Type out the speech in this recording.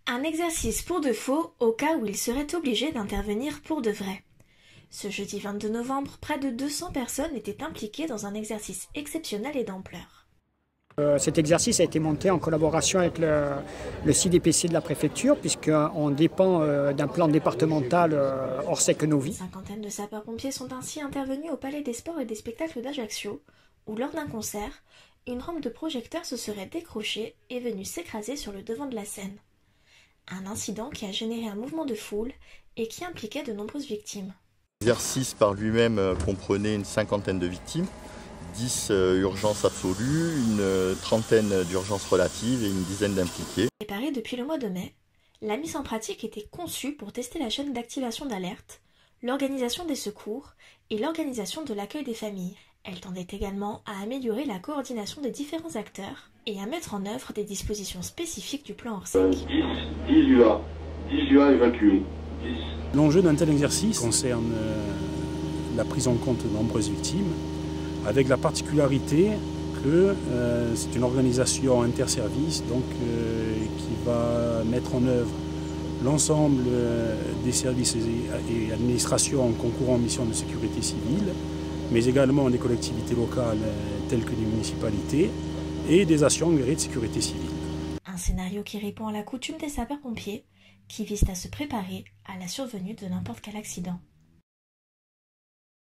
Un exercice pour de faux au cas où il serait obligé d'intervenir pour de vrai. Ce jeudi 22 novembre, près de 200 personnes étaient impliquées dans un exercice exceptionnel et d'ampleur. Cet exercice a été monté en collaboration avec le CDPC de la préfecture, puisqu'on dépend d'un plan départemental Orsec-Novi. Une cinquantaine de sapeurs-pompiers sont ainsi intervenus au Palais des Sports et des Spectacles d'Ajaccio, où lors d'un concert, une rampe de projecteurs se serait décrochée et venue s'écraser sur le devant de la scène. Un incident qui a généré un mouvement de foule et qui impliquait de nombreuses victimes. L'exercice par lui-même comprenait une cinquantaine de victimes, 10 urgences absolues, une trentaine d'urgences relatives et une dizaine d'impliqués. Préparée depuis le mois de mai, la mise en pratique était conçue pour tester la chaîne d'activation d'alerte, l'organisation des secours et l'organisation de l'accueil des familles. Elle tendait également à améliorer la coordination des différents acteurs et à mettre en œuvre des dispositions spécifiques du plan Orsec. 10 UA évacués. L'enjeu d'un tel exercice concerne la prise en compte de nombreuses victimes, avec la particularité que c'est une organisation interservice qui va mettre en œuvre l'ensemble des services et administrations concourant en mission de sécurité civile, mais également des collectivités locales telles que des municipalités et des agents agréés de sécurité civile. Un scénario qui répond à la coutume des sapeurs-pompiers, qui visent à se préparer à la survenue de n'importe quel accident.